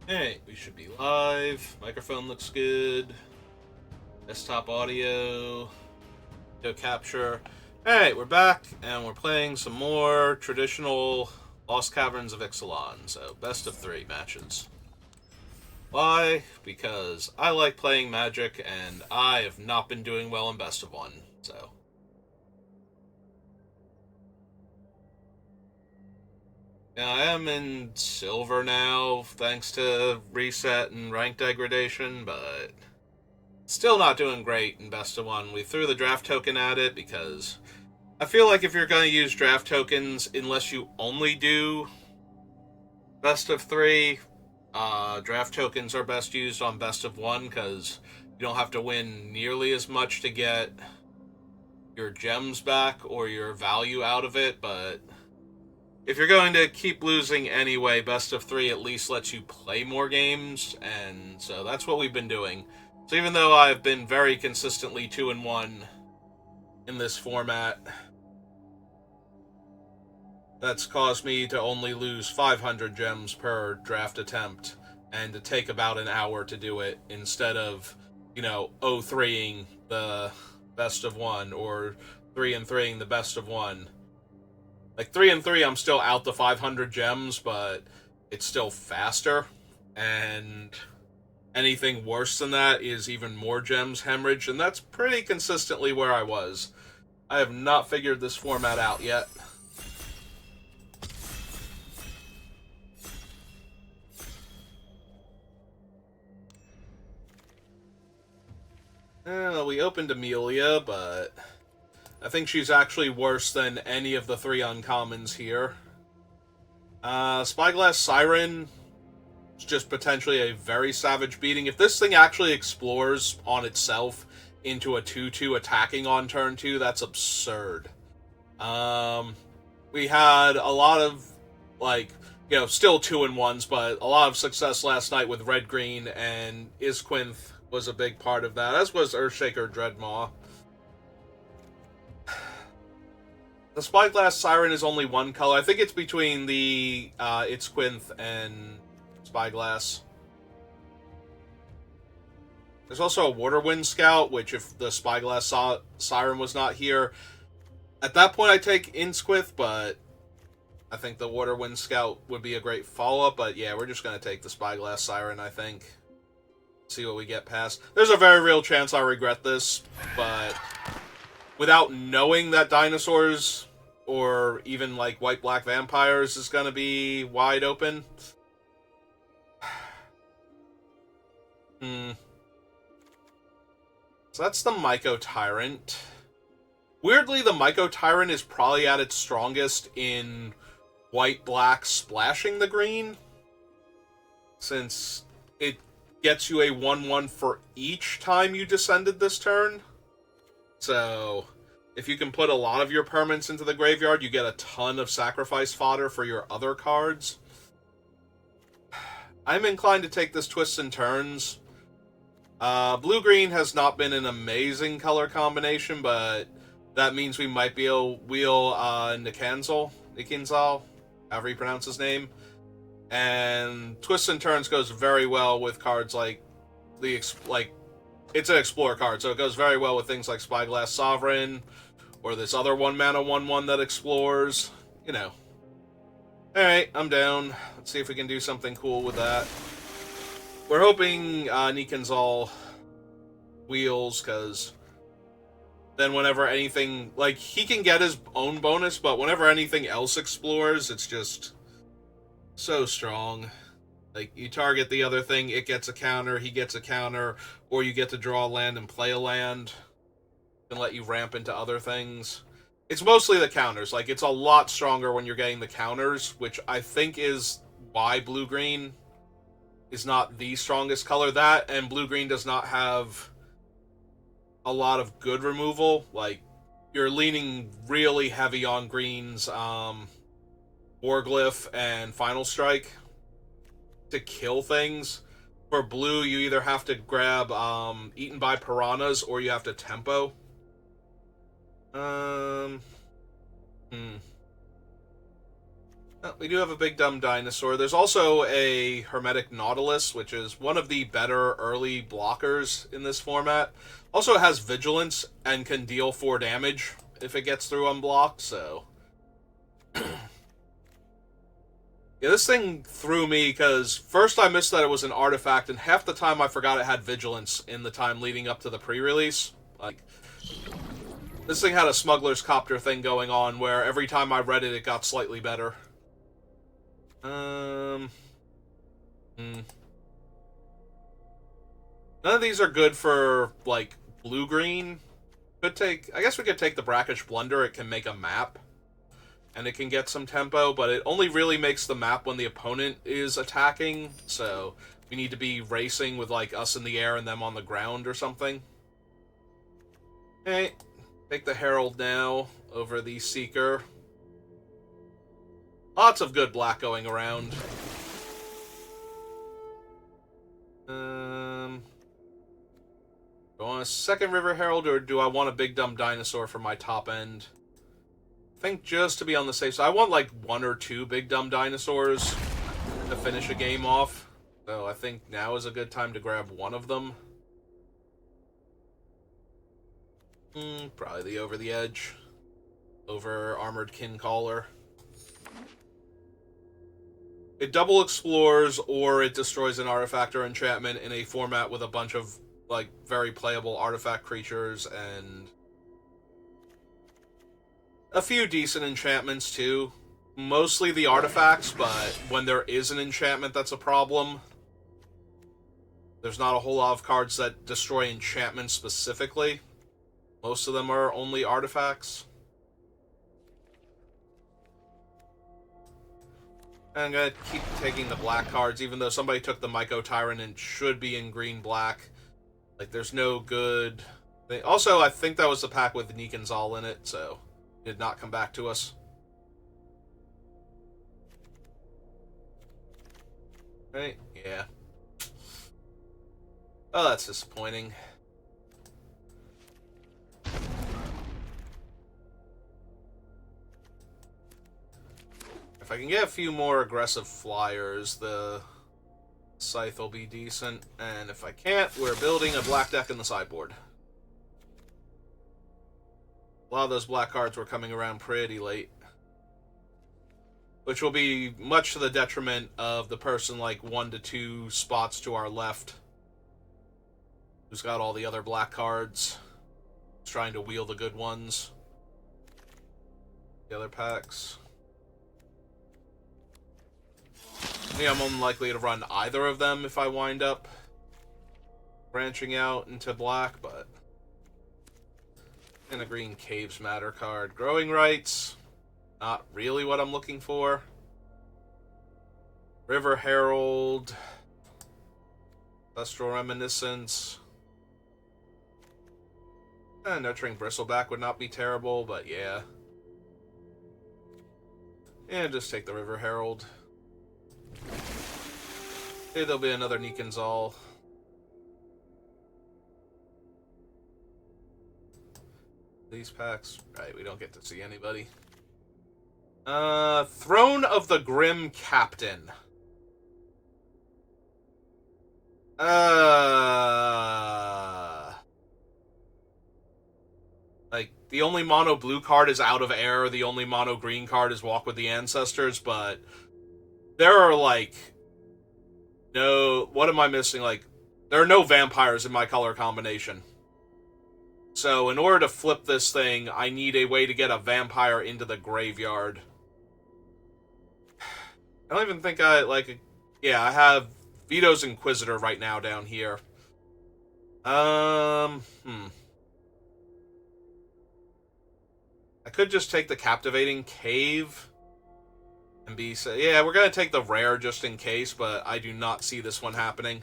Hey, we should be live. Microphone looks good. Desktop audio. Video capture. Alright, we're back, and we're playing some more traditional Lost Caverns of Ixalan. So, best of 3 matches. Why? Because I like playing Magic, and I have not been doing well in best of 1. So, yeah, I am in silver now, thanks to reset and rank degradation, but still not doing great in best of 1. We threw the draft token at it because I feel like if you're going to use draft tokens, unless you only do best of 3, draft tokens are best used on best of 1 because you don't have to win nearly as much to get your gems back or your value out of it. But if you're going to keep losing anyway, best of 3 at least lets you play more games, and so that's what we've been doing. So even though I've been very consistently 2-1 in this format, that's caused me to only lose 500 gems per draft attempt and to take about an hour to do it instead of, 0-3ing the best of 1 or 3-3ing the best of 1. Like 3-3, I'm still out the 500 gems, but it's still faster, and anything worse than that is even more gems hemorrhage, and that's pretty consistently where I was. I have not figured this format out yet. We opened Amelia, but I think she's actually worse than any of the 3 uncommons here. Spyglass Siren is just potentially a very savage beating. If this thing actually explores on itself into a 2-2 attacking on turn 2, that's absurd. We had a lot of, still 2-1s, but a lot of success last night with Red Green, and Isquinth was a big part of that, as was Earthshaker Dreadmaw. The Spyglass Siren is only one color. I think it's between the Itzquinth and Spyglass. There's also a Waterwind Scout, which if the Spyglass Siren was not here, at that point I'd take Insquith, but I think the Waterwind Scout would be a great follow-up. But yeah, we're just going to take the Spyglass Siren, I think. See what we get past. There's a very real chance I regret this, but without knowing that dinosaurs or even like white-black vampires is going to be wide open. So that's the Myco Tyrant. Weirdly, the Myco Tyrant is probably at its strongest in white-black splashing the green, since it gets you a 1-1 for each time you descended this turn. So if you can put a lot of your permanents into the graveyard, you get a ton of sacrifice fodder for your other cards. I'm inclined to take this Twists and Turns. Blue-green has not been an amazing color combination, but that means we might be able to wheel Nikanzal, however you pronounce his name. And Twists and Turns goes very well with cards like it's an Explorer card, so it goes very well with things like Spyglass Sovereign, or this other 1-mana 1-1 that explores, Alright, I'm down. Let's see if we can do something cool with that. We're hoping Nikanzal wheels, because then whenever anything, he can get his own bonus, but whenever anything else explores, it's just so strong. You target the other thing, it gets a counter, he gets a counter, or you get to draw a land and play a land, and let you ramp into other things. It's mostly the counters. It's a lot stronger when you're getting the counters, which I think is why blue-green is not the strongest color. That, and blue-green does not have a lot of good removal. You're leaning really heavy on greens, Warglyph and Final Strike to kill things. For blue, you either have to grab Eaten by Piranhas or you have to tempo. We do have a big dumb dinosaur. There's also a Hermetic Nautilus, which is one of the better early blockers in this format. Also has Vigilance and can deal 4 damage if it gets through unblocked, so... Yeah, this thing threw me because first I missed that it was an artifact, and half the time I forgot it had Vigilance in the time leading up to the pre-release. Like, this thing had a smuggler's copter thing going on where every time I read it, it got slightly better. None of these are good for, like, blue-green. I guess we could take the Brackish Blunder. It can make a map, and it can get some tempo, but it only really makes the map when the opponent is attacking, so we need to be racing with, like, us in the air and them on the ground or something. Okay, take the Herald now over the Seeker. Lots of good black going around. Do I want a second River Herald, or do I want a big dumb dinosaur for my top end? I think just to be on the safe side, I want like 1 or 2 big dumb dinosaurs to finish a game off. So I think now is a good time to grab one of them. Probably the Over the Edge. Over Armored Kincaller. It double explores, or it destroys an artifact or enchantment in a format with a bunch of, like, very playable artifact creatures and a few decent enchantments, too. Mostly the artifacts, but when there is an enchantment that's a problem, there's not a whole lot of cards that destroy enchantments specifically. Most of them are only artifacts. I'm gonna keep taking the black cards, even though somebody took the Myco Tyrant and should be in green-black. Like, there's no good thing. Also, I think that was the pack with Nikanzal in it, so it did not come back to us. Right? Yeah. Oh, that's disappointing. If I can get a few more aggressive flyers, the Scythe will be decent. And if I can't, we're building a black deck in the sideboard. A lot of those black cards were coming around pretty late. Which will be much to the detriment of the person like 1 to 2 spots to our left, who's got all the other black cards, trying to wheel the good ones. The other packs. Yeah, I'm unlikely to run either of them if I wind up branching out into black, but... And a green Caves Matter card. Growing Rights. Not really what I'm looking for. River Herald. Ancestral Reminiscence. Nurturing Bristleback would not be terrible, but yeah. And just take the River Herald. Okay, there'll be another Nikanzal. These packs. Right, we don't get to see anybody. Throne of the Grim Captain. Like, the only mono blue card is Out of Air, the only mono green card is Walk with the Ancestors, but there are, like, no... What am I missing? Like, there are no vampires in my color combination. So, in order to flip this thing, I need a way to get a vampire into the graveyard. I don't even think I, like... Yeah, I have Vito's Inquisitor right now down here. I could just take the Captivating Cave and be... Yeah, we're going to take the rare just in case, but I do not see this one happening.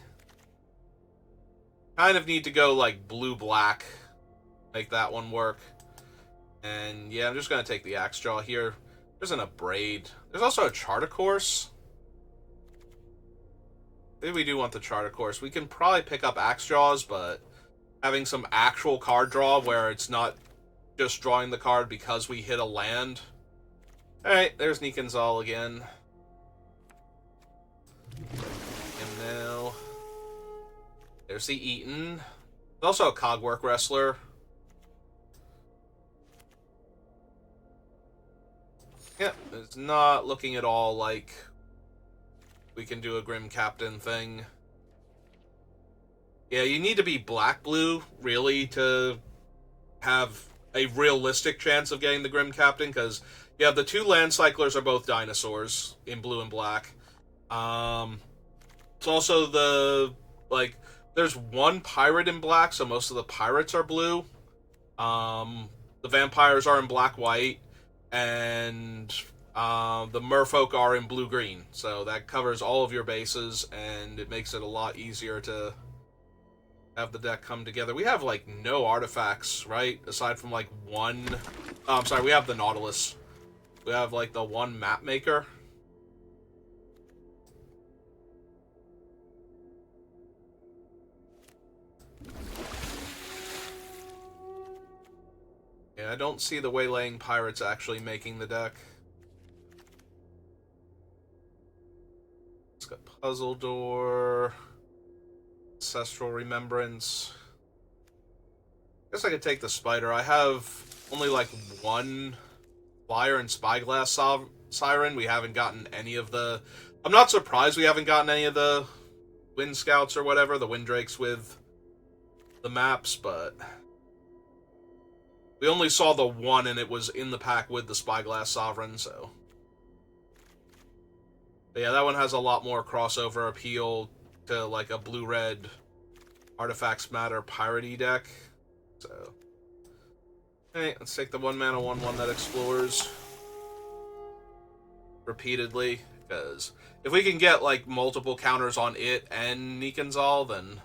Kind of need to go, like, blue-black. Make that one work. And, yeah, I'm just going to take the Axejaw here. There's an Abrade. There's also a Charter Course. Maybe we do want the Charter Course. We can probably pick up Axejaws, but having some actual card draw where it's not just drawing the card because we hit a land Alright, there's Nikanzal again. And now... there's the Eaton. Also a Cogwork Wrestler. Yeah, it's not looking at all like we can do a Grim Captain thing. Yeah, you need to be black-blue, really, to have a realistic chance of getting the Grim Captain, because, yeah, the two Land Cyclers are both dinosaurs, in blue and black. It's also like, there's one pirate in black, so most of the pirates are blue. The vampires are in black-white, and the merfolk are in blue-green. So that covers all of your bases, and it makes it a lot easier to have the deck come together. We have, like, no artifacts, right? Aside from, like, one... Oh, I'm sorry, we have the Nautilus. We have, like, the one map maker. Yeah, I don't see the Waylaying Pirates actually making the deck. It's got Puzzle Door... Ancestral Remembrance. I guess I could take the Spider. I have only like one Flyer and Spyglass Siren. We haven't gotten any of the... I'm not surprised we haven't gotten any of the Wind Scouts or whatever, the Wind Drakes with the maps, but... we only saw the one and it was in the pack with the Spyglass Sovereign, so... but yeah, that one has a lot more crossover appeal to like a blue-red Artifacts Matter Pirate deck. So, hey, let's take the 1-mana 1/1 that explores repeatedly, because if we can get like multiple counters on it and Nikanzal, then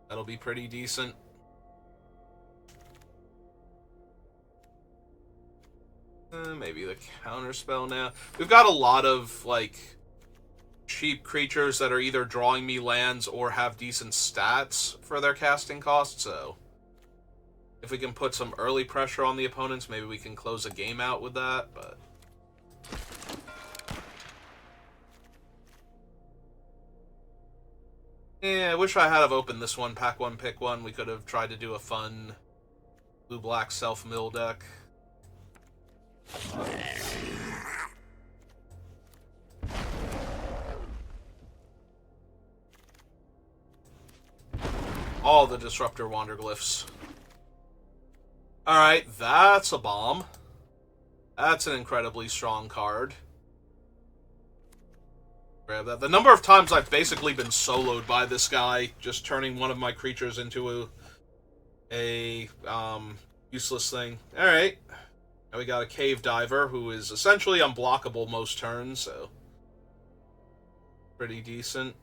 that'll be pretty decent. Maybe the counterspell now. We've got a lot of like cheap creatures that are either drawing me lands or have decent stats for their casting cost, so if we can put some early pressure on the opponents, maybe we can close a game out with that, but... yeah, I wish I had have opened this one, pack one, pick one. We could have tried to do a fun blue-black self-mill deck. All the Disruptor Wanderglyphs. Alright, that's a bomb. That's an incredibly strong card. Grab that. The number of times I've basically been soloed by this guy, just turning one of my creatures into a useless thing. Alright. Now we got a Cave Diver, who is essentially unblockable most turns, so... pretty decent.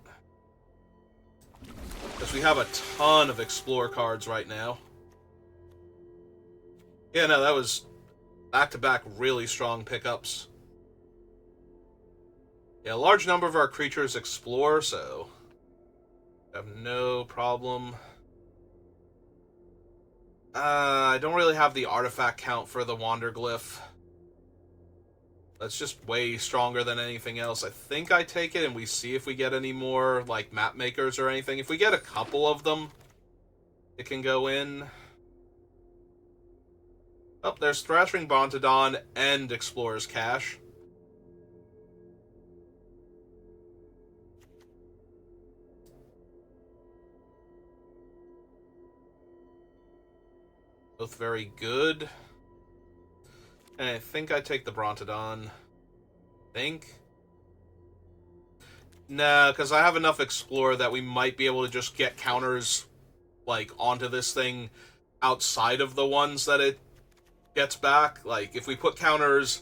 Because we have a ton of Explore cards right now. Yeah, no, that was back-to-back really strong pickups. Yeah, a large number of our creatures Explore, so... have no problem. I don't really have the artifact count for the Wanderglyph. That's just way stronger than anything else. I think I take it and we see if we get any more, like, map makers or anything. If we get a couple of them, it can go in. Oh, there's Thrashing Bontodon and Explorer's Cache. Both very good. And I think I take the Brontodon. Think? Nah, because I have enough Explorer that we might be able to just get counters, like, onto this thing outside of the ones that it gets back. Like, if we put counters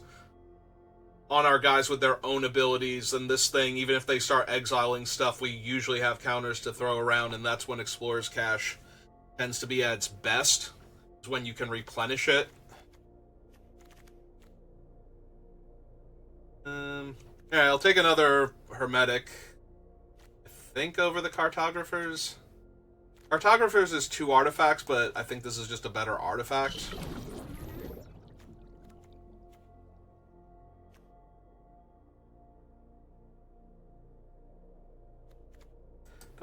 on our guys with their own abilities, then this thing, even if they start exiling stuff, we usually have counters to throw around, and that's when Explorer's Cache tends to be at its best. It's when you can replenish it. Alright, I'll take another Hermetic. I think over the Cartographers. Cartographers is 2 artifacts, but I think this is just a better artifact.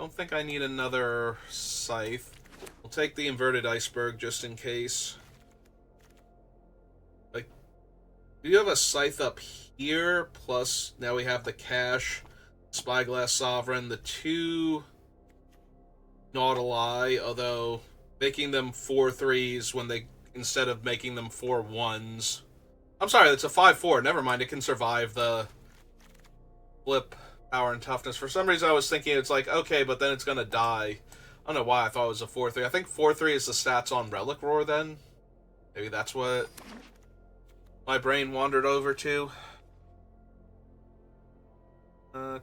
Don't think I need another scythe. We'll take the inverted iceberg just in case. Like, do you have a scythe up here? Plus, now we have the cash, Spyglass Sovereign, the 2 Nautili, although making them 4/3s when they, instead of making them 4/1s. I'm sorry, that's a 5/4. Never mind, it can survive the flip power and toughness. For some reason I was thinking it's like, okay, but then it's gonna die. I don't know why I thought it was a 4/3. I think 4/3 is the stats on Relic Roar then. Maybe that's what my brain wandered over to.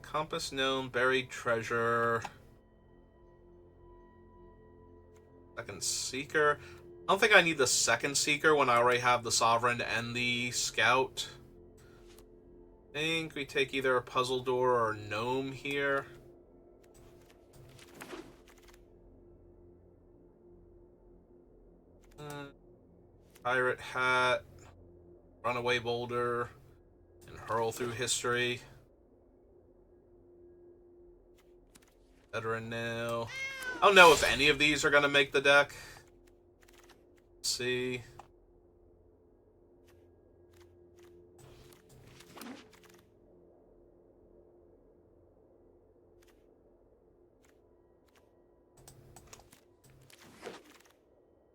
Compass Gnome, Buried Treasure. Second Seeker. I don't think I need the second Seeker when I already have the Sovereign and the Scout. I think we take either a Puzzle Door or Gnome here. Pirate Hat, Runaway Boulder, and Hurl Through History. Veteran Nail. I don't know if any of these are going to make the deck. Let's see.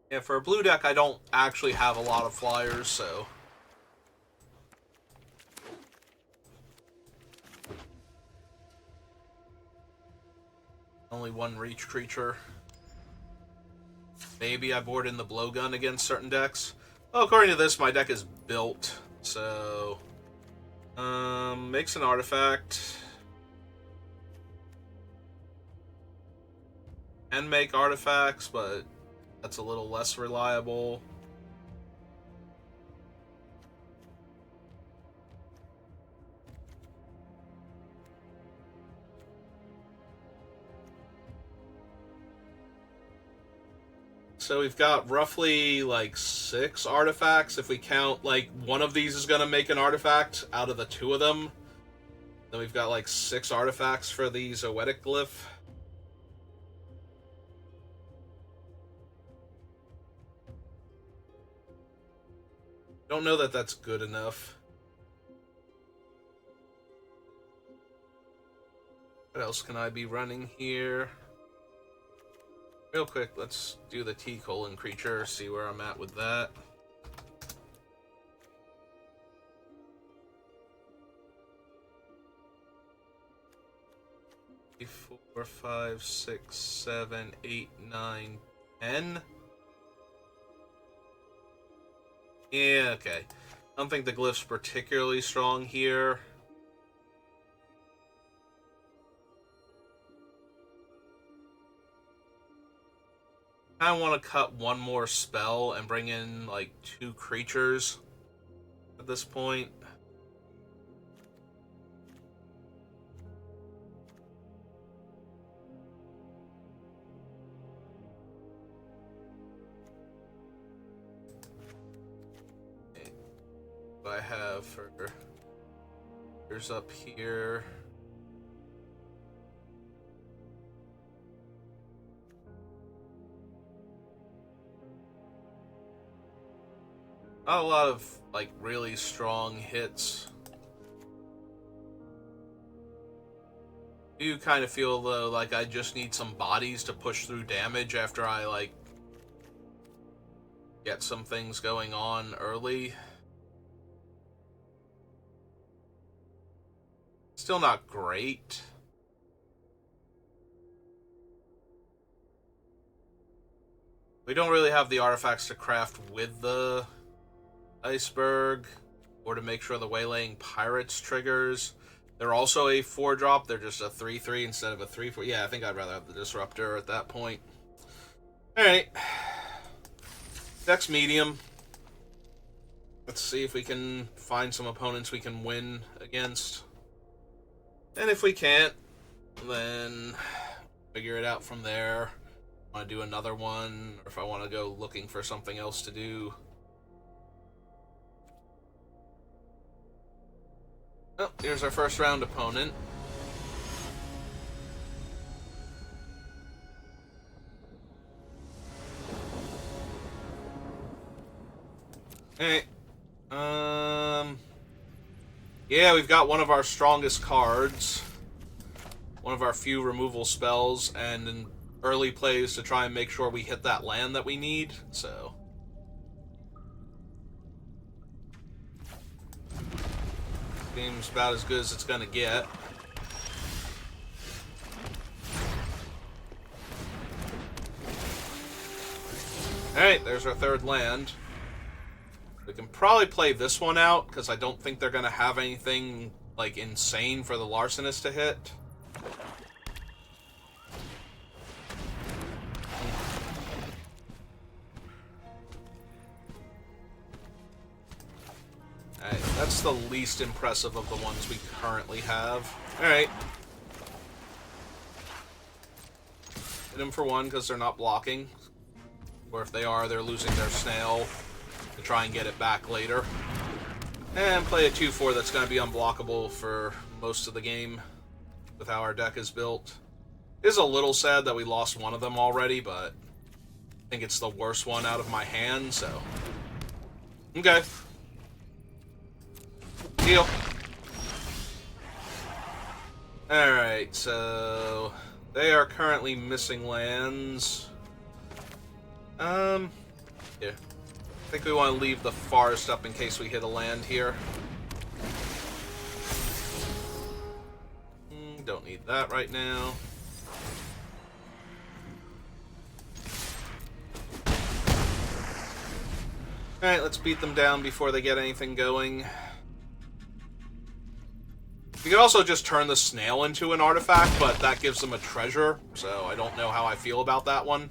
Yeah, for a blue deck, I don't actually have a lot of flyers, so... Only one reach creature. Maybe I board in the blowgun against certain decks. Well, according to this, my deck is built, so... makes an artifact. Can make artifacts, but that's a little less reliable. So we've got roughly like 6 artifacts. If we count like one of these is going to make an artifact out of the 2 of them. Then we've got like 6 artifacts for the Zoetic Glyph. Don't know that that's good enough. What else can I be running here? Real quick, let's do the T-colon creature, see where I'm at with that. Four, 5, 6, 7, 8, 9, 10. Yeah, okay. I don't think the glyph's particularly strong here. I want to cut one more spell and bring in like 2 creatures at this point. Okay. What I have for here's up here. Not a lot of, like, really strong hits. I do kind of feel, though, like I just need some bodies to push through damage after I, like, get some things going on early. Still not great. We don't really have the artifacts to craft with the Iceberg, or to make sure the Waylaying Pirates triggers. They're also a 4-drop, they're just a 3/3 instead of a 3/4. Yeah, I think I'd rather have the Disruptor at that point. Alright. Deck's medium. Let's see if we can find some opponents we can win against. And if we can't, then figure it out from there. I want to do another one, or if I want to go looking for something else to do. Oh, here's our first round opponent. Alright. Yeah, we've got one of our strongest cards. One of our few removal spells, and in early plays to try and make sure we hit that land that we need, so... Seems about as good as it's gonna get. Alright, there's our third land. We can probably play this one out, because I don't think they're gonna have anything, like, insane for the Larcenist to hit. Alright, that's the least impressive of the ones we currently have. Alright. Hit them for one, because they're not blocking. Or if they are, they're losing their snail to try and get it back later. And play a 2-4 that's going to be unblockable for most of the game with how our deck is built. It is a little sad that we lost one of them already, but I think it's the worst one out of my hand, so... Okay. Deal. Alright, so... They are currently missing lands. Yeah. I think we want to leave the forest up in case we hit a land here. Don't need that right now. Alright, let's beat them down before they get anything going. You can also just turn the snail into an artifact, but that gives them a treasure, so I don't know how I feel about that one.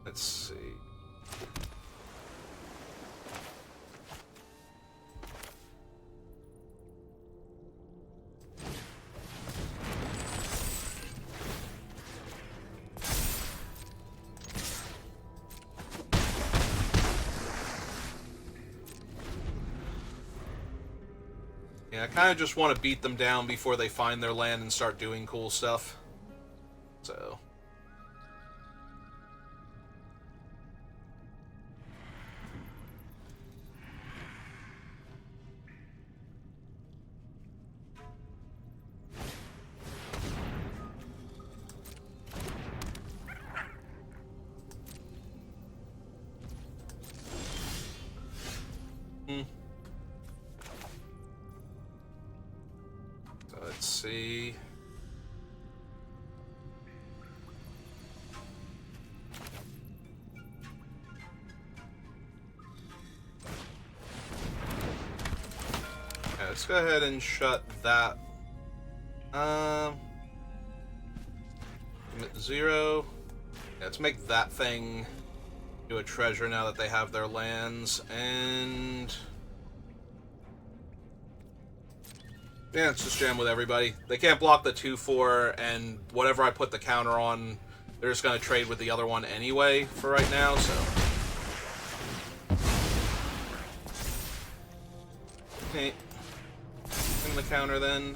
Let's see. Yeah, I kind of just want to beat them down before they find their land and start doing cool stuff. So... Let's see. Yeah, let's go ahead and shut that. 0. Yeah, let's make that thing do a treasure now that they have their lands, and... Yeah, let's just jam with everybody. They can't block the 2-4, and whatever I put the counter on, they're just going to trade with the other one anyway for right now, so... Okay. In the counter, then.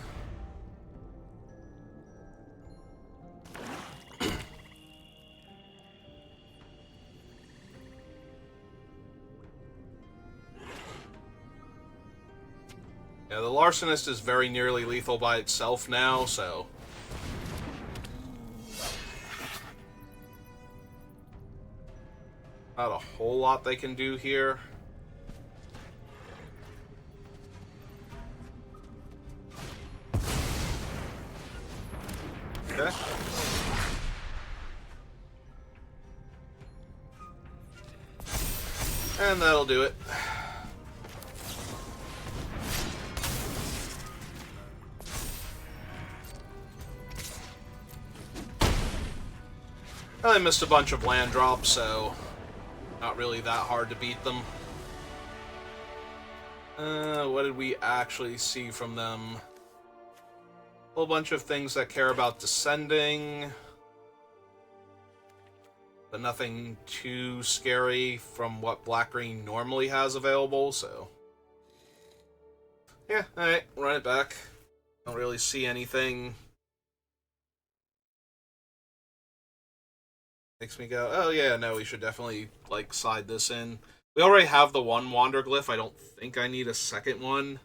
Yeah, the Larcenist is very nearly lethal by itself now, so... Not a whole lot they can do here. Okay. And that'll do it. I missed a bunch of land drops, so not really that hard to beat them. What did we actually see from them? A whole bunch of things that care about descending, but nothing too scary from what black-green normally has available, so... Yeah, alright, run it back. Don't really see anything makes me go, oh yeah, no, we should definitely, like, side this in. We already have the one Wander Glyph. I don't think I need a second one.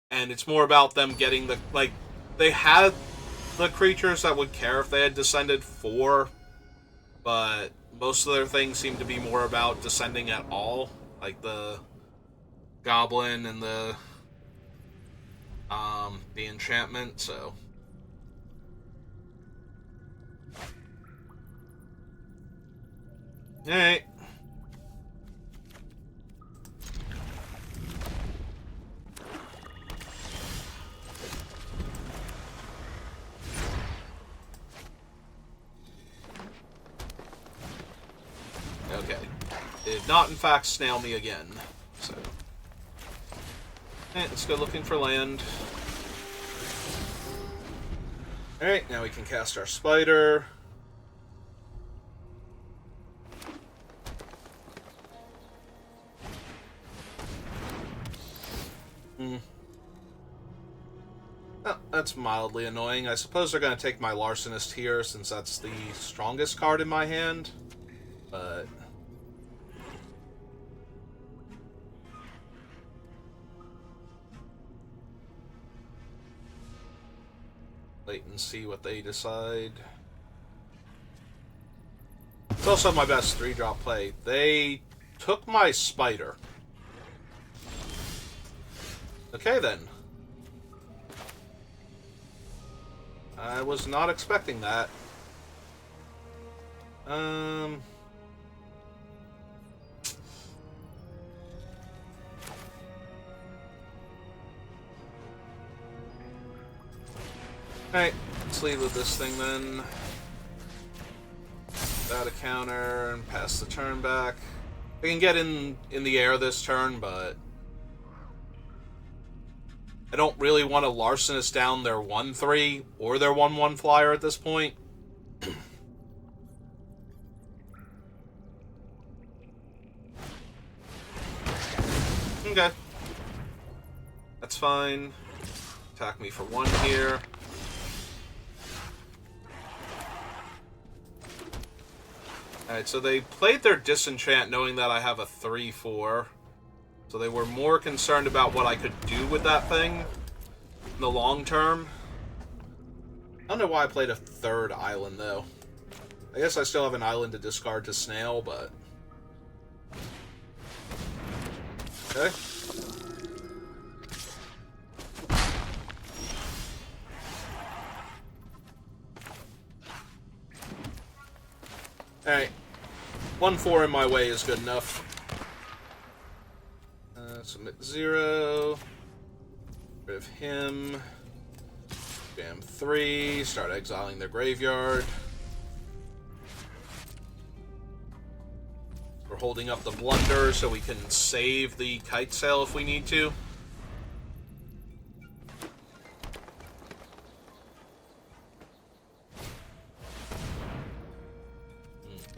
And it's more about them getting the, like, they had the creatures that would care if they had descended 4, but most of their things seem to be more about descending at all. Like the Goblin and the enchantment, so. Alright. Okay. Did not, in fact, snail me again, so. Alright, let's go looking for land. Alright, now we can cast our spider. Oh, that's mildly annoying. I suppose they're going to take my Larcenist here, since that's the strongest card in my hand. But wait and see what they decide. It's also my best 3-drop play. They took my spider. Okay, then. I was not expecting that. Alright, let's leave with this thing then. Without a counter and pass the turn back. I can get in the air this turn, but I don't really want to Larcenist down their 1/3 or their 1/1 flyer at this point. Okay. That's fine. Attack me for 1 here. Alright, so they played their Disenchant knowing that I have a 3/4. So they were more concerned about what I could do with that thing in the long term. I don't know why I played a 3rd island, though. I guess I still have an island to discard to Snail, but... Okay. Alright. 1/4 in my way is good enough. Submit 0. Get rid of him. Jam 3. Start exiling their graveyard. We're holding up the Blunder so we can save the Kite Sail if we need to.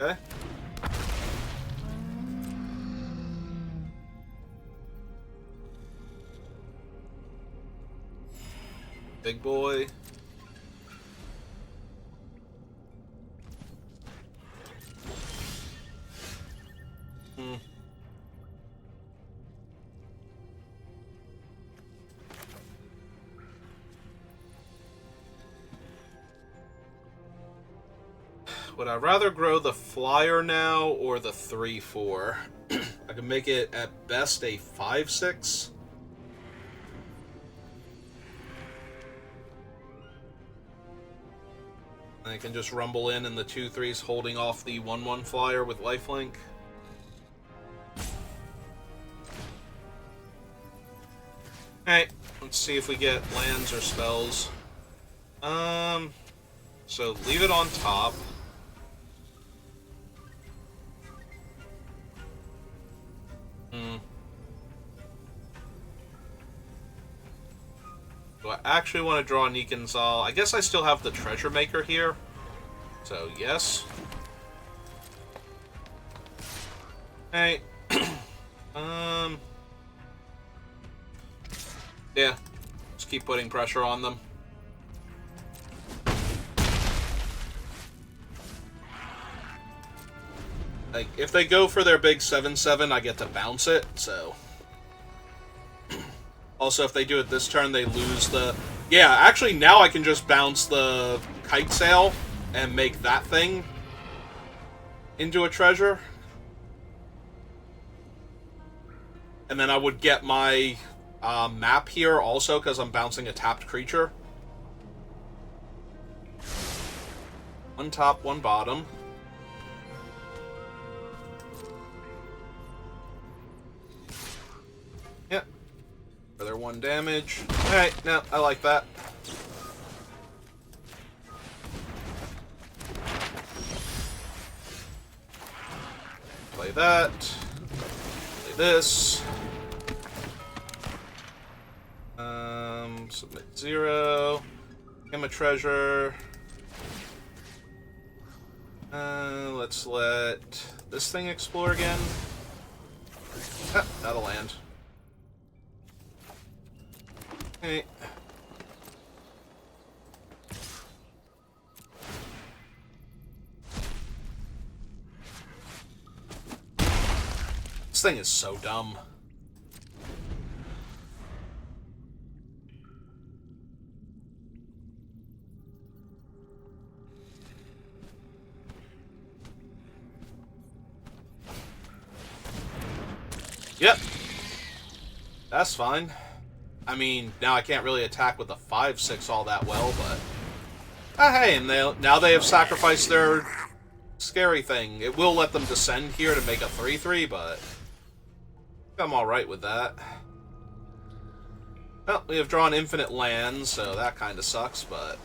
Okay. Big boy. Would I rather grow the flyer now or the 3/4? I can make it at best a 5/6. And I can just rumble in the 2/3s holding off the 1/1 flyer with lifelink. Alright, let's see if we get lands or spells. So leave it on top. Do I actually want to draw Nikanzal? I guess I still have the Treasure Maker here. So, yes. Hey. Yeah. Just keep putting pressure on them. Like, if they go for their big 7/7, I get to bounce it, so... Also, if they do it this turn, they lose the... Yeah, actually, now I can just bounce the kite sail and make that thing into a treasure. And then I would get my map here also, because I'm bouncing a tapped creature. One top, one bottom. Yep. Further 1 damage. Alright, no, I like that. Play that. Play this. Submit 0. Give him a treasure. Let's let this thing explore again. Ah, that'll land. Okay. This thing is so dumb. Yep. That's fine. I mean, now I can't really attack with the 5/6 all that well, but... hey, and now they have sacrificed their scary thing. It will let them descend here to make a 3/3, but... I'm alright with that. Well, we have drawn infinite lands, so that kind of sucks, but...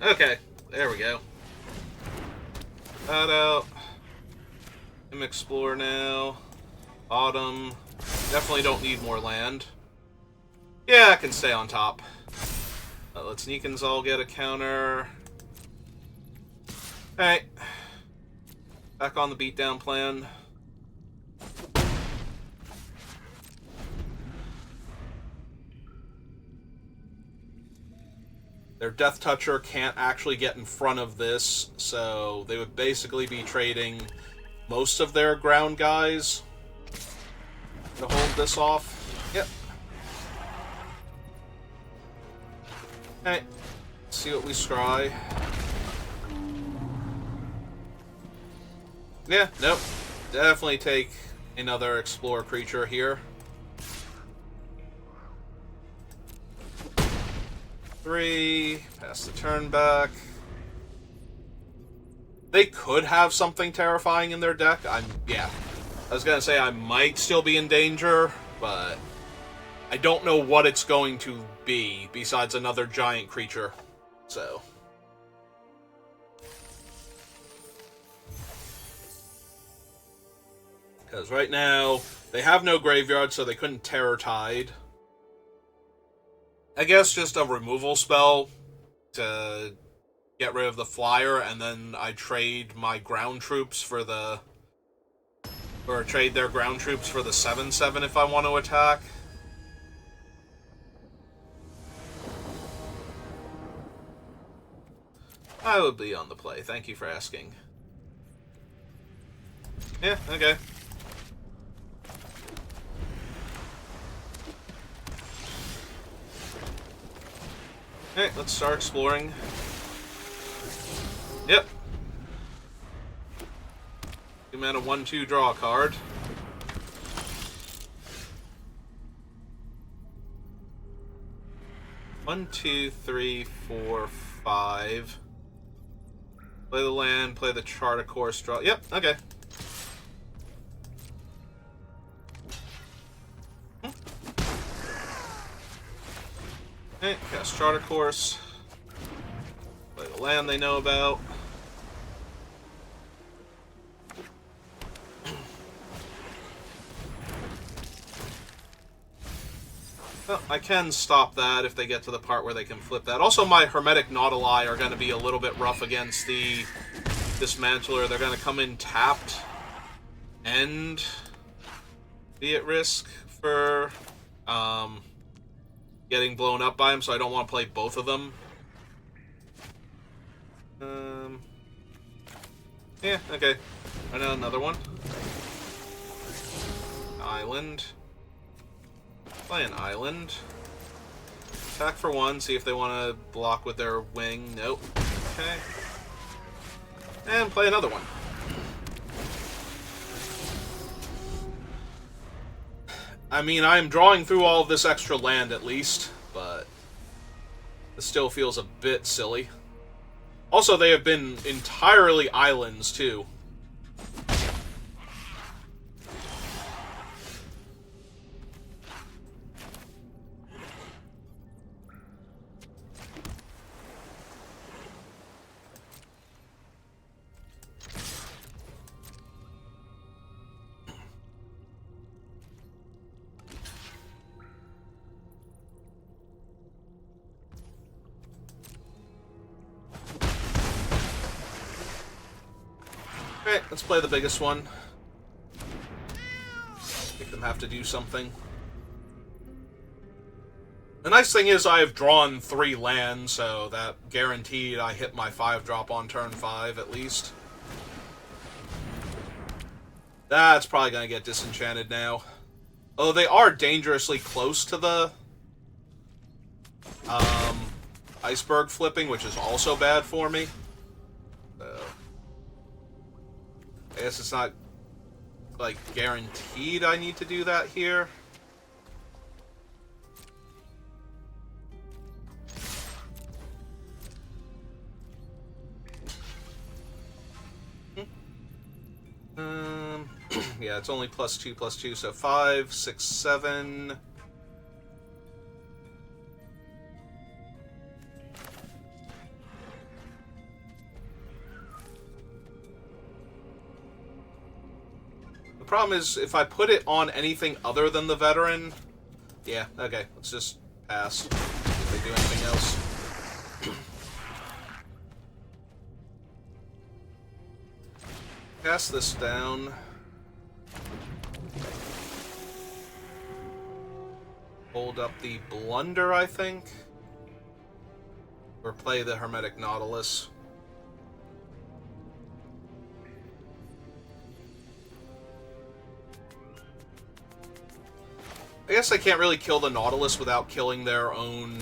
Okay, there we go. That out. Him explore now. Bottom. Definitely don't need more land. Yeah, I can stay on top. Let's Nikons all get a counter. Alright. Back on the beatdown plan. Their Death Toucher can't actually get in front of this, so they would basically be trading most of their ground guys to hold this off. Yep. Alright, let's see what we scry. Yeah, nope. Definitely take another Explorer creature here. 3, pass the turn back. They could have something terrifying in their deck. Yeah. I was gonna say I might still be in danger, but I don't know what it's going to be besides another giant creature. So. Because right now, they have no graveyard, so they couldn't Terror Tide. I guess just a removal spell to get rid of the flyer, and then I trade my ground troops for the... Or trade their ground troops for the 7/7 if I want to attack. I would be on the play. Thank you for asking. Yeah, okay. Okay, let's start exploring. Yep. 2 mana 1/2 draw a card. One, two, three, four, 5. Play the land, play the chart, of course, draw. Yep, okay. Okay, cast Charter Course. Play the land they know about. Well, I can stop that if they get to the part where they can flip that. Also, my Hermetic Nautili are going to be a little bit rough against the Dismantler. They're going to come in tapped and be at risk for getting blown up by him, so I don't want to play both of them. Yeah, okay. Right now, another one. Island. Play an island. Attack for one, see if they want to block with their wing. Nope. Okay. And play another one. I mean, I'm drawing through all of this extra land at least, but it still feels a bit silly. Also, they have been entirely islands, too. Alright, let's play the biggest one. Make them have to do something. The nice thing is I have drawn 3 lands, so that guaranteed I hit my 5-drop on turn 5 at least. That's probably going to get disenchanted now. Although they are dangerously close to the iceberg flipping, which is also bad for me. So I guess it's not, like, guaranteed I need to do that here. Yeah, it's only +2/+2, so 5, 6, 7. The problem is, if I put it on anything other than the veteran... Yeah, okay, let's just pass. If they do anything else. Pass this down. Hold up the Blunder, I think. Or play the Hermetic Nautilus. I guess I can't really kill the Nautilus without killing their own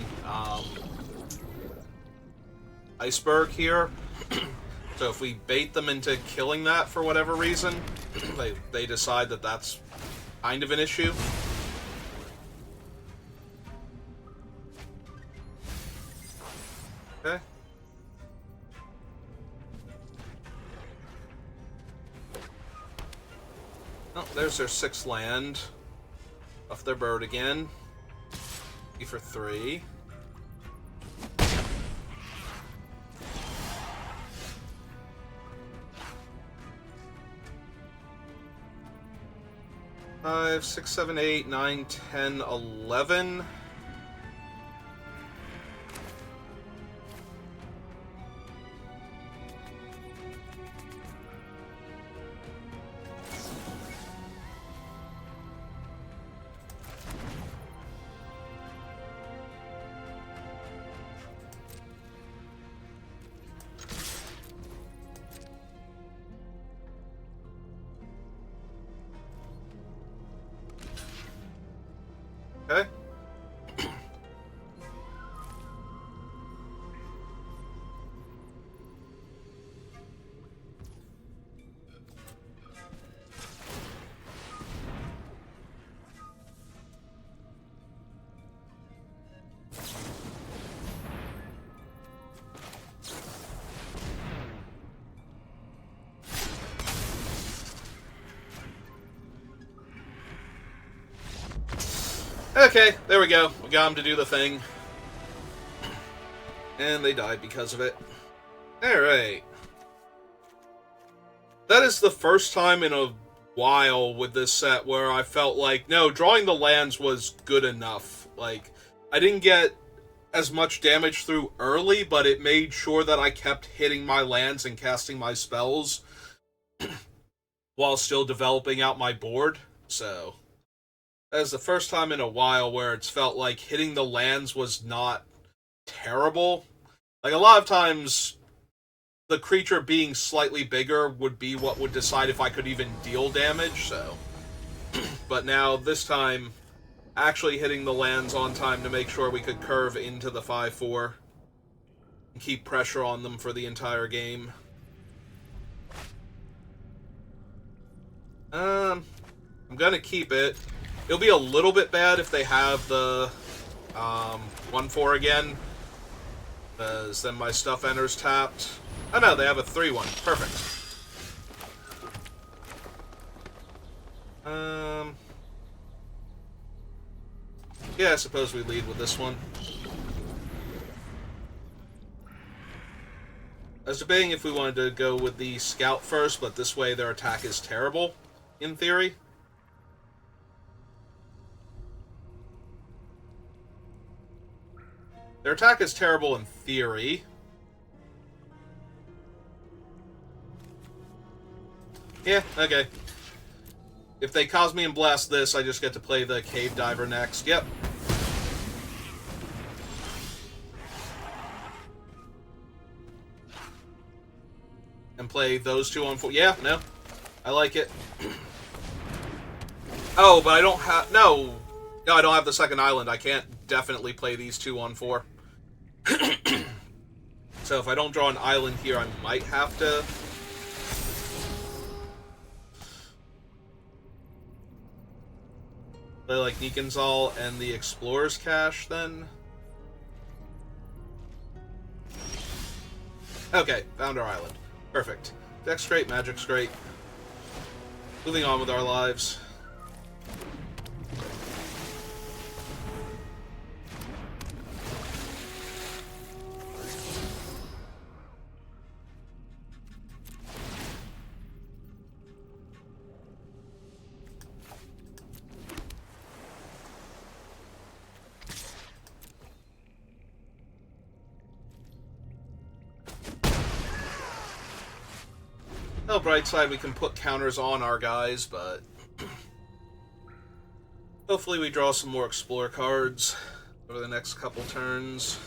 iceberg here. So if we bait them into killing that for whatever reason, they decide that that's kind of an issue. Okay. Oh, there's their 6th land. Off their bird again. E for 3. Five, 6, 7, 8, 9, 10, 11. Okay. Okay, there we go. We got them to do the thing. And they died because of it. Alright. That is the first time in a while with this set where I felt like, no, drawing the lands was good enough. Like, I didn't get as much damage through early, but it made sure that I kept hitting my lands and casting my spells while still developing out my board. So, that is the first time in a while where it's felt like hitting the lands was not terrible. Like, a lot of times, the creature being slightly bigger would be what would decide if I could even deal damage, so. But now, this time, actually hitting the lands on time to make sure we could curve into the 5-4 and keep pressure on them for the entire game. I'm gonna keep it. It'll be a little bit bad if they have the 1-4 again, because then my stuff enters tapped. Oh no, they have a 3-1. Perfect. Yeah, I suppose we lead with this one. I was debating if we wanted to go with the scout first, but this way their attack is terrible, in theory. Their attack is terrible in theory. Yeah, okay. If they Cosmian Blast this, I just get to play the Cave Diver next. Yep. And play those two on 4. Yeah, no. I like it. Oh, but I don't have... No, I don't have the second island. I can't definitely play these two on 4. So if I don't draw an island here, I might have to... play like Nikanzal and the Explorer's Cache, then. Okay, found our island. Perfect. Deck's great, Magic's great. Moving on with our lives. On the bright side, we can put counters on our guys, but hopefully we draw some more Explore cards over the next couple turns.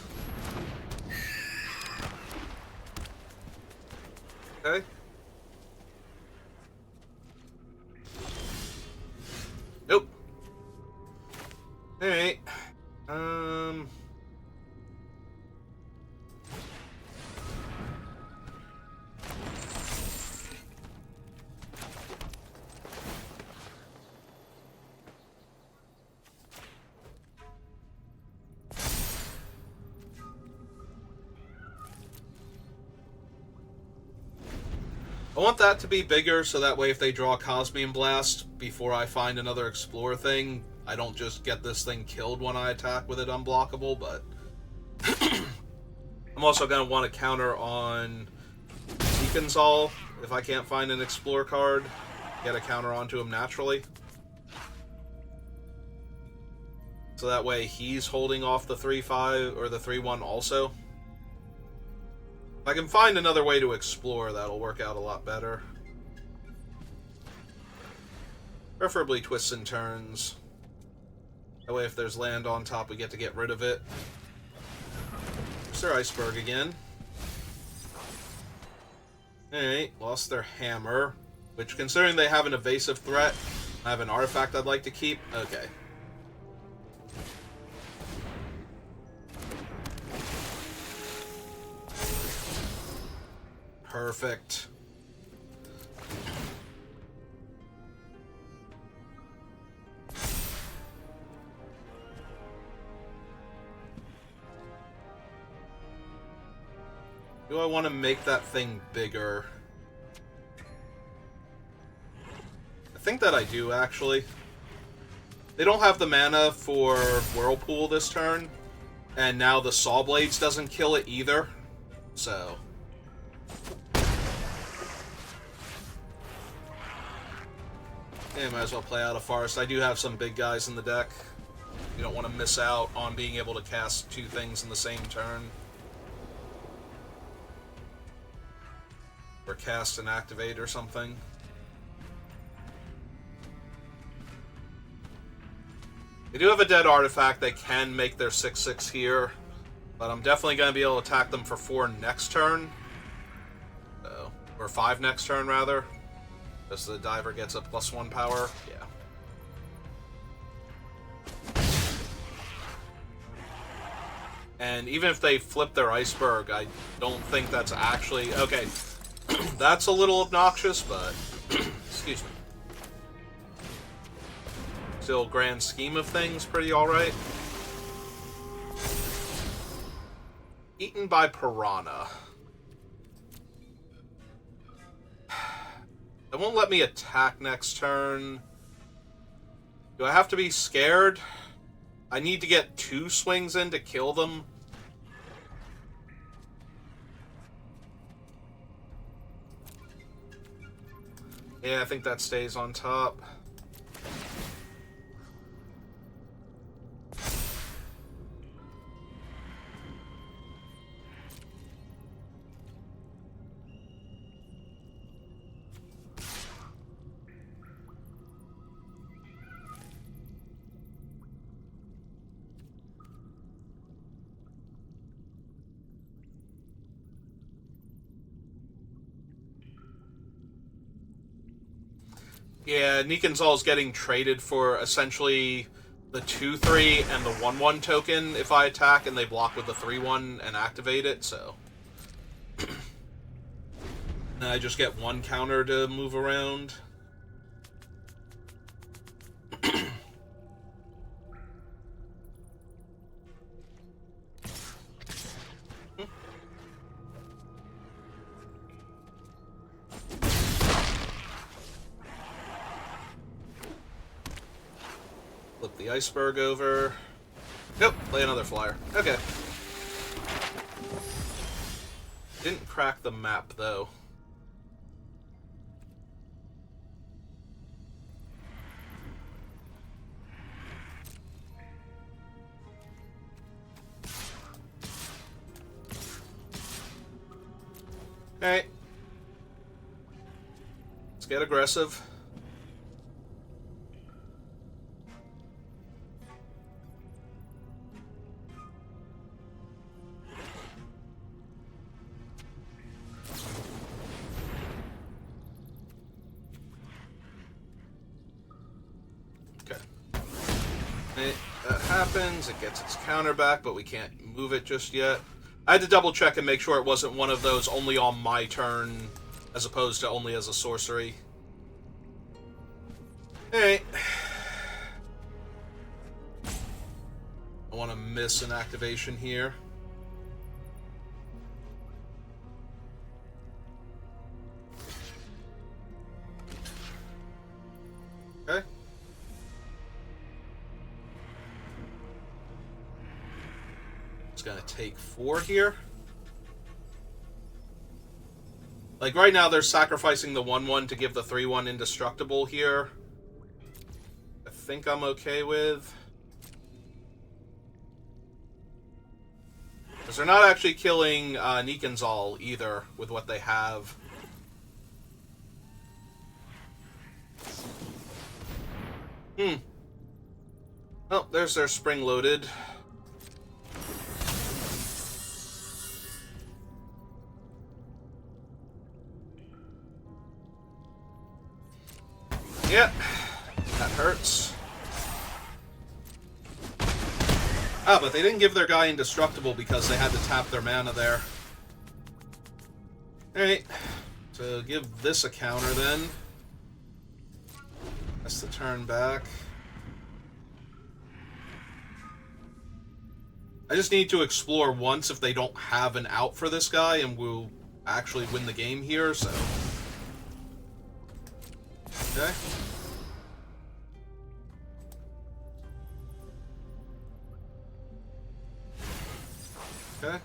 Okay. Nope. Alright. I want that to be bigger, so that way if they draw Cosmian Blast before I find another Explore thing, I don't just get this thing killed when I attack with it unblockable, but... I'm also going to want to counter on Nikanzal if I can't find an Explore card. Get a counter onto him naturally. So that way he's holding off the 3-5 or the 3-1 also. If I can find another way to explore, that'll work out a lot better. Preferably twists and turns. That way if there's land on top, we get rid of it. There's their Iceberg again. Alright, lost their hammer. Which, considering they have an evasive threat, I have an artifact I'd like to keep. Okay. Perfect. Do I want to make that thing bigger? I think that I do, actually. They don't have the mana for Whirlpool this turn, and now the Saw Blades doesn't kill it either, so... Yeah, might as well play out a forest. I do have some big guys in the deck. You don't want to miss out on being able to cast 2 things in the same turn. Or cast and activate or something. They do have a dead artifact. They can make their 6/6 here. But I'm definitely going to be able to attack them for 4 next turn. So, or 5 next turn, rather. Because the diver gets a +1 power. Yeah. And even if they flip their iceberg, I don't think that's actually... Okay, that's a little obnoxious, but... excuse me. Still, grand scheme of things, pretty alright. Eaten by piranha. It won't let me attack next turn. Do I have to be scared? I need to get 2 swings in to kill them. Yeah, I think that stays on top. Yeah, Nikanzal's getting traded for essentially the 2/3 and the 1/1 token if I attack and they block with the 3/1 and activate it, so. Then I just get 1 counter to move around. Flip the iceberg over. Nope, play another flyer. Okay. Didn't crack the map, though. Alright. Let's get aggressive. That happens, it gets its counter back, but we can't move it just yet. I had to double check and make sure it wasn't one of those only on my turn, as opposed to only as a sorcery. Alright. I want to miss an activation here. Okay. It's gonna take 4 here. Like, right now they're sacrificing the 1/1 to give the 3/1 indestructible here. I think I'm okay with. Because they're not actually killing Nikanzal either with what they have. Oh, there's their spring-loaded. Yep, that hurts. Ah, but they didn't give their guy indestructible because they had to tap their mana there. Alright, so give this a counter then. That's the turn back. I just need to explore once if they don't have an out for this guy, and we'll actually win the game here, so... Okay. Okay.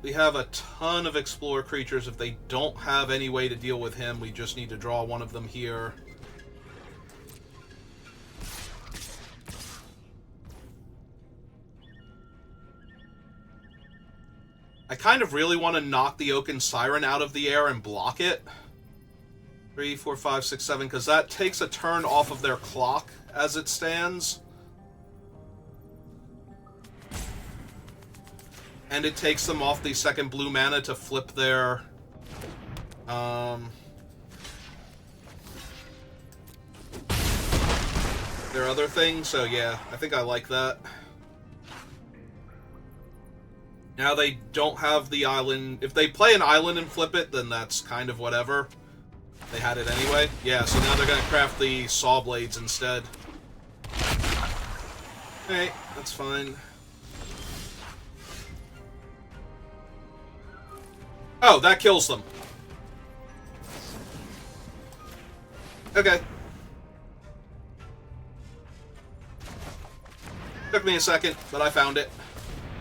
we have a ton of Explorer creatures. If they don't have any way to deal with him, we just need to draw one of them here. I kind of really want to knock the Oaken Siren out of the air and block it. 3, 4, 5, 6, 7, because that takes a turn off of their clock as it stands. And it takes them off the second blue mana to flip their other thing. So yeah, I think I like that. Now they don't have the island. If they play an island and flip it, then that's kind of whatever. They had it anyway. Yeah, so now they're going to craft the saw blades instead. Alright, that's fine. Oh, that kills them. Okay. Took me a second, but I found it.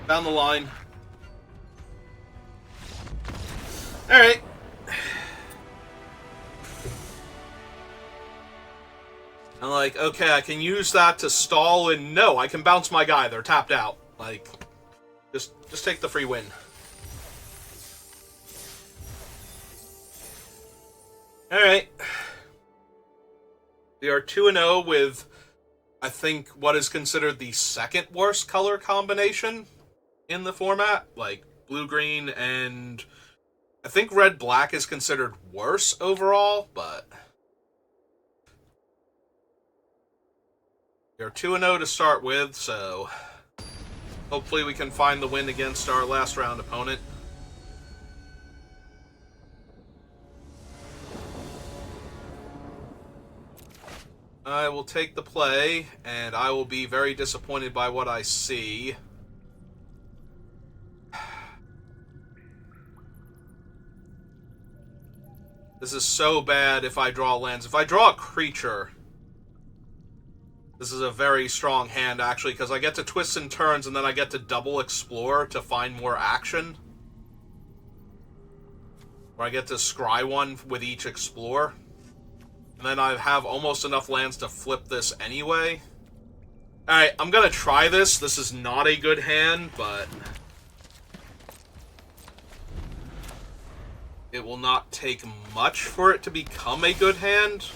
Found the line. Alright. I'm like, okay, I can use that to stall, and no, I can bounce my guy. They're tapped out. Like, just take the free win. Alright. We are 2-0 with, I think, what is considered the second worst color combination in the format. Like, blue-green and I think red-black is considered worse overall, but we are 2-0 to start with, so hopefully we can find the win against our last round opponent. I will take the play, and I will be very disappointed by what I see. This is so bad if I draw lands. If I draw a creature, this is a very strong hand, actually, because I get to twist and turns, and then I get to double explore to find more action. Or I get to scry one with each explore. And then I have almost enough lands to flip this anyway. Alright, I'm gonna try this. This is not a good hand, but it will not take much for it to become a good hand.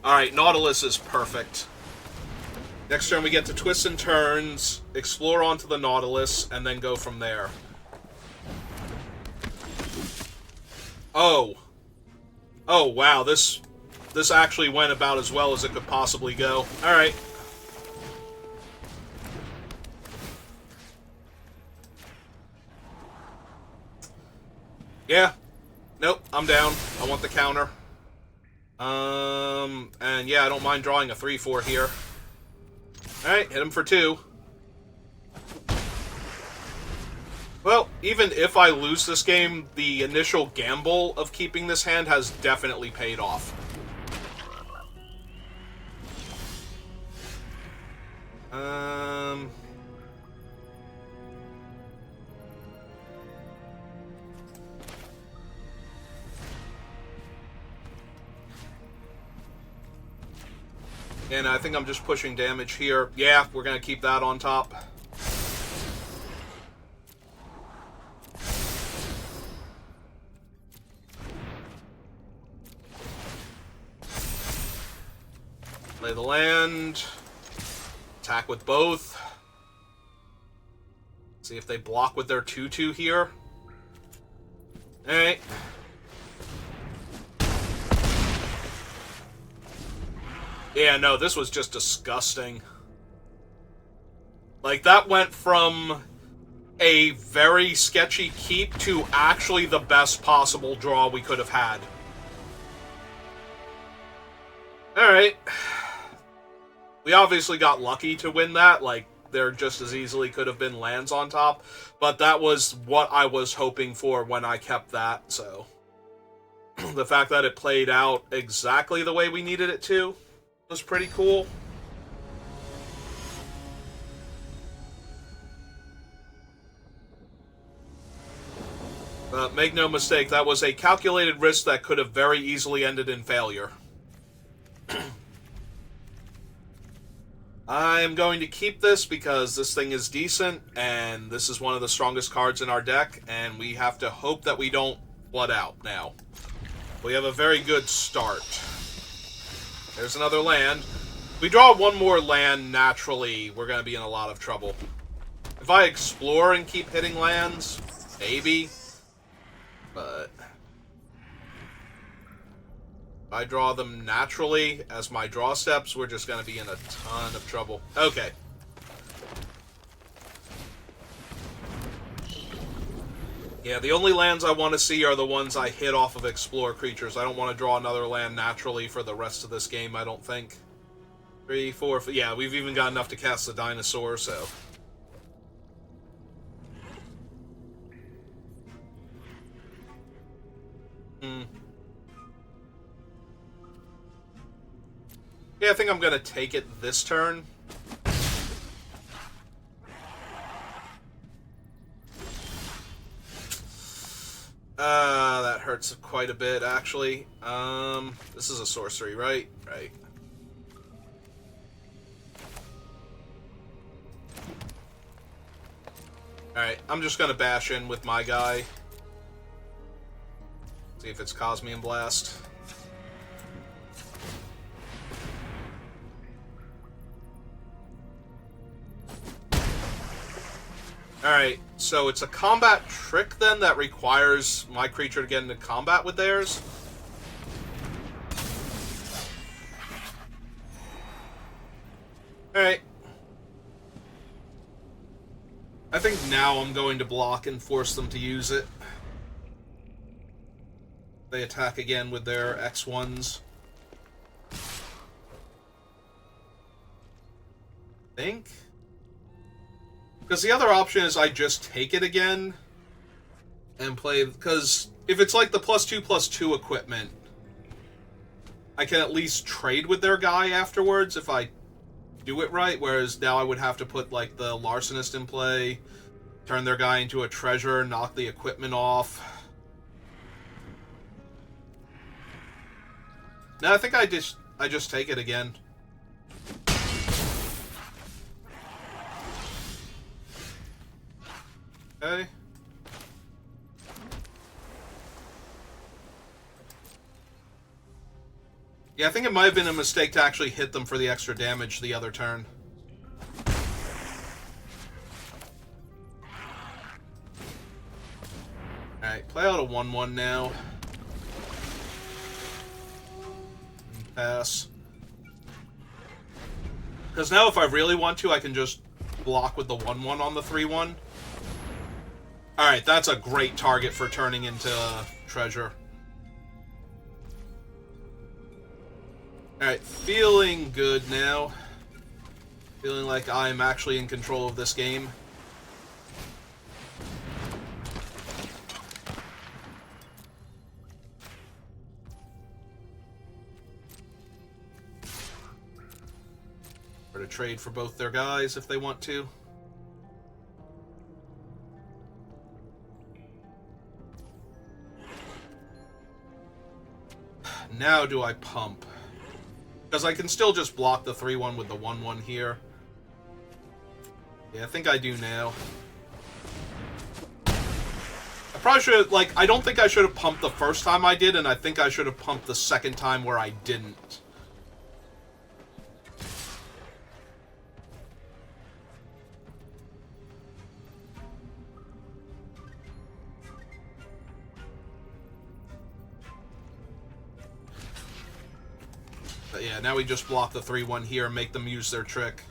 Alright, Nautilus is perfect. Next turn we get to twist and turns, explore onto the Nautilus, and then go from there. Oh. Oh, wow, this actually went about as well as it could possibly go. Alright. Yeah. Nope, I'm down. I want the counter. And yeah, I don't mind drawing a 3-4 here. Alright, hit him for 2. Well, even if I lose this game, the initial gamble of keeping this hand has definitely paid off. And I think I'm just pushing damage here. Yeah, we're going to keep that on top. Play the land. Attack with both. See if they block with their 2-2 here. Alright. Yeah, no, this was just disgusting. Like, that went from a very sketchy keep to actually the best possible draw we could have had. Alright. We obviously got lucky to win that. Like, there just as easily could have been lands on top. But that was what I was hoping for when I kept that, so the fact that it played out exactly the way we needed it to was pretty cool. Make no mistake, that was a calculated risk that could have very easily ended in failure. I'm going to keep this because this thing is decent, and this is one of the strongest cards in our deck, and we have to hope that we don't flood out now. We have a very good start. There's another land. If we draw one more land naturally, we're going to be in a lot of trouble. If I explore and keep hitting lands, maybe. But if I draw them naturally as my draw steps, we're just going to be in a ton of trouble. Okay. Yeah, the only lands I want to see are the ones I hit off of explore creatures. I don't want to draw another land naturally for the rest of this game, I don't think. 3, 4, yeah, we've even got enough to cast the dinosaur, so... Yeah, I think I'm going to take it this turn. That hurts quite a bit, actually. This is a sorcery, right? Right. Alright, I'm just gonna bash in with my guy. See if it's Cosmian Blast. Alright, so it's a combat trick then that requires my creature to get into combat with theirs. Alright. I think now I'm going to block and force them to use it. They attack again with their X1s. Think? Because the other option is I just take it again and play... Because if it's like the +2/+2 equipment, I can at least trade with their guy afterwards if I do it right, whereas now I would have to put like the Larcenist in play, turn their guy into a treasure, knock the equipment off. No, I think I just take it again. Okay. Yeah, I think it might have been a mistake to actually hit them for the extra damage the other turn. Alright, play out a 1/1 now. And pass. Because now if I really want to, I can just block with the 1/1 on the 3/1. Alright, that's a great target for turning into treasure. Alright, feeling good now. Feeling like I'm actually in control of this game. Or to trade for both their guys if they want to. Now do I pump? Because I can still just block the 3/1 with the 1/1 here. Yeah, I think I do now. I probably should, like, I don't think I should have pumped the first time I did, and I think I should have pumped the second time where I didn't. But yeah, now we just block the 3/1 here and make them use their trick.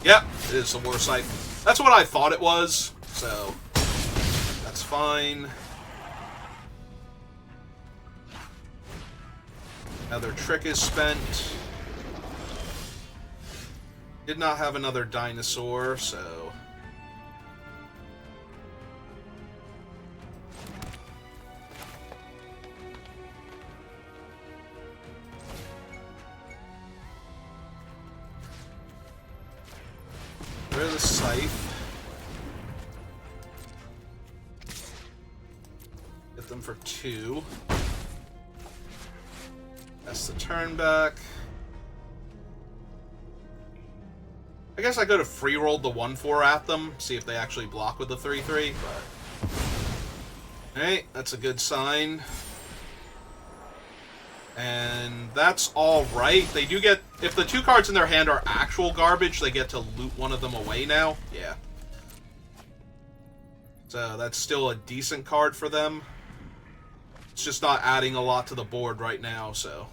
Yep, it is the worst site. That's what I thought it was, so that's fine. Now their trick is spent. Did not have another dinosaur, so... Where's the scythe? them for 2. That's the turn back. I guess I could have free rolled the 1-4 at them, see if they actually block with the 3-3, but... Alright, that's a good sign. And that's alright. They do get... If the 2 cards in their hand are actual garbage, they get to loot one of them away now. Yeah. So that's still a decent card for them. It's just not adding a lot to the board right now, so...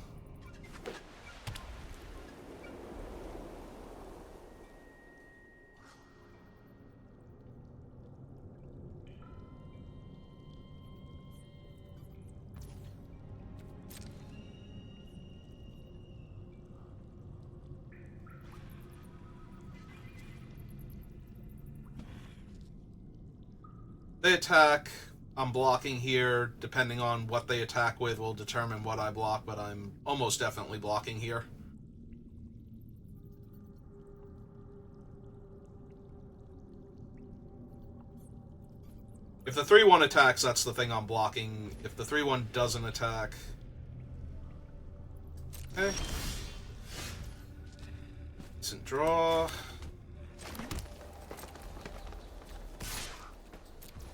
They attack, I'm blocking here. Depending on what they attack with will determine what I block, but I'm almost definitely blocking here. If the 3-1 attacks, that's the thing I'm blocking. If the 3-1 doesn't attack... Okay. Decent draw.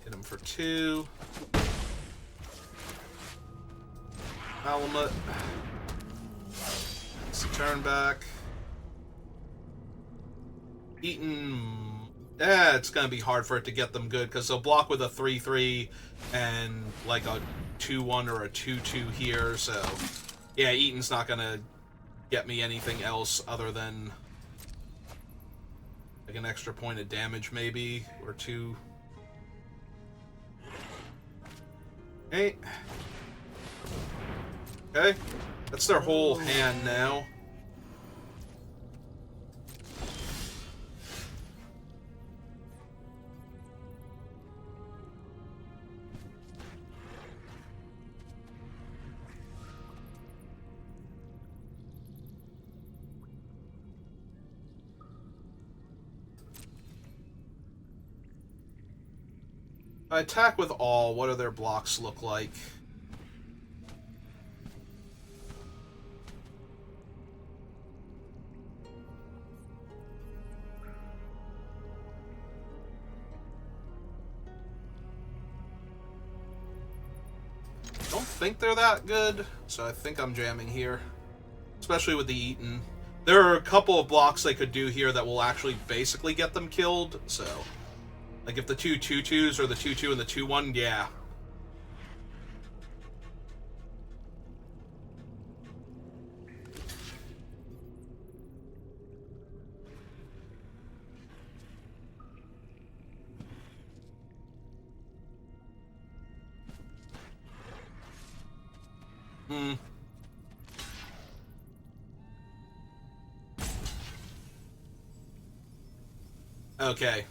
Hit him for 2. Malamut. It's a turn back. Eaton. Yeah, it's going to be hard for it to get them good, because they'll block with a 3-3 and like a 2-1 or a 2-2 here, so... Yeah, Eaton's not going to get me anything else other than... like an extra point of damage, maybe, or 2... Okay. Okay. That's their whole hand now. I attack with all. What do their blocks look like? Don't think they're that good, so I think I'm jamming here. Especially with the Eaton. There are a couple of blocks they could do here that will actually basically get them killed, so... Like if the 2 2-2s or the 2-2 and the 2-1, yeah. Okay.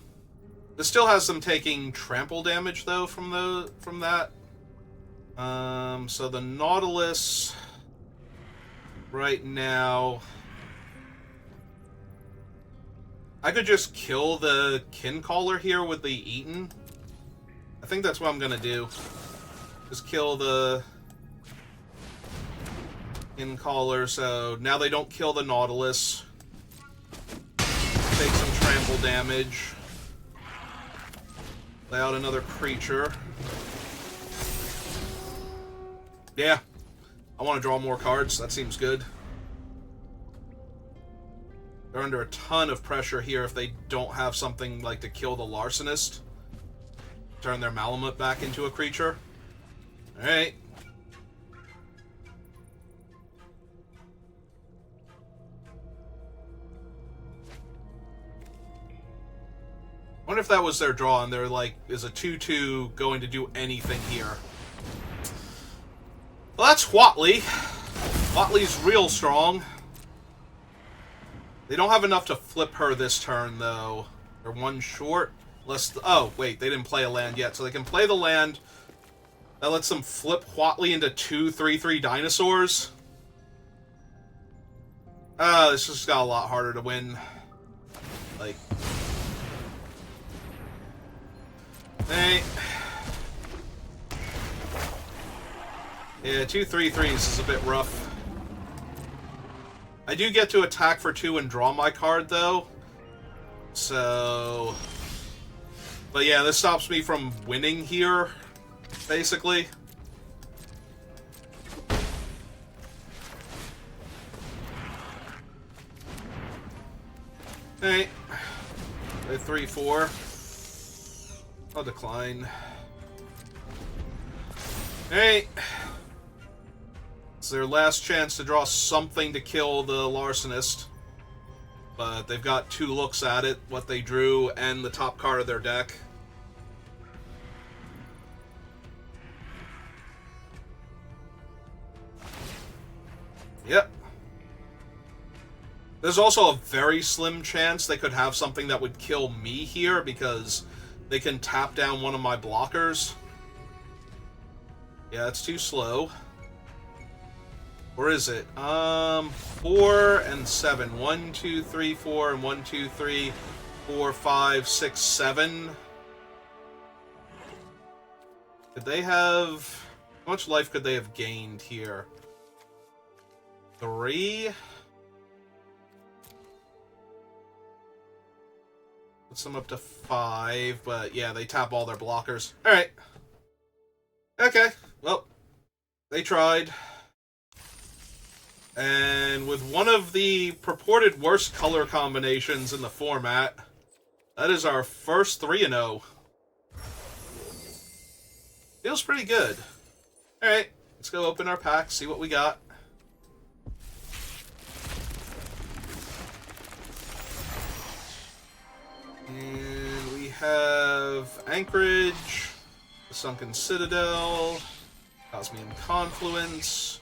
This still has them taking trample damage though from that. So the Nautilus right now, I could just kill the Kincaller here with the Eaton. I think that's what I'm gonna do. Just kill the Kincaller, so now they don't kill the Nautilus. Take some trample damage. Lay out another creature. Yeah. I want to draw more cards. That seems good. They're under a ton of pressure here if they don't have something like to kill the Larcenist. Turn their Malamut back into a creature. Alright. I wonder if that was their draw and they're like, is a 2-2 going to do anything here? Well, that's Huatley. Huatley's real strong. They don't have enough to flip her this turn, though. They're 1 short. Oh, wait, they didn't play a land yet, so they can play the land. That lets them flip Huatley into 2 3-3 dinosaurs. This just got a lot harder to win. Like... Hey. Yeah, 2 3/3s is a bit rough. I do get to attack for 2 and draw my card, though. So... But yeah, this stops me from winning here, basically. Hey. 3/4. I'll decline. Hey. It's their last chance to draw something to kill the Larcenist. But they've got 2 looks at it, what they drew, and the top card of their deck. Yep. There's also a very slim chance they could have something that would kill me here, because they can tap down one of my blockers. Yeah, it's too slow. Or is it? 4 and 7. 1, 2, 3, 4, and 1, 2, 3, 4, 5, 6, 7. Could they have... How much life could they have gained here? 3? Puts them up to 5, but yeah, they tap all their blockers. Alright. Okay, well, they tried. And with one of the purported worst color combinations in the format, that is our first 3-0. Feels pretty good. Alright, let's go open our pack, see what we got. And we have Anchorage, the Sunken Citadel, Cosmian Confluence,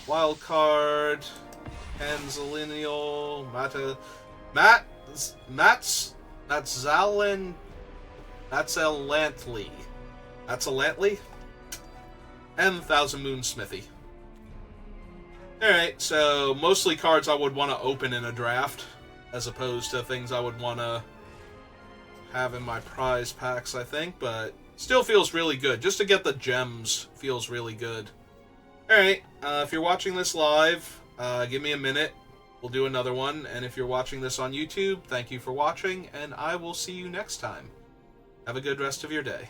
Wildcard, Panzillineal, Matzalantley, and Thousand Moon Smithy. Alright, so mostly cards I would want to open in a draft, as opposed to things I would want to have in my prize packs, I think, but still feels really good. Just to get the gems feels really good. Alright, if you're watching this live, give me a minute. We'll do another one. And if you're watching this on YouTube, thank you for watching, and I will see you next time. Have a good rest of your day.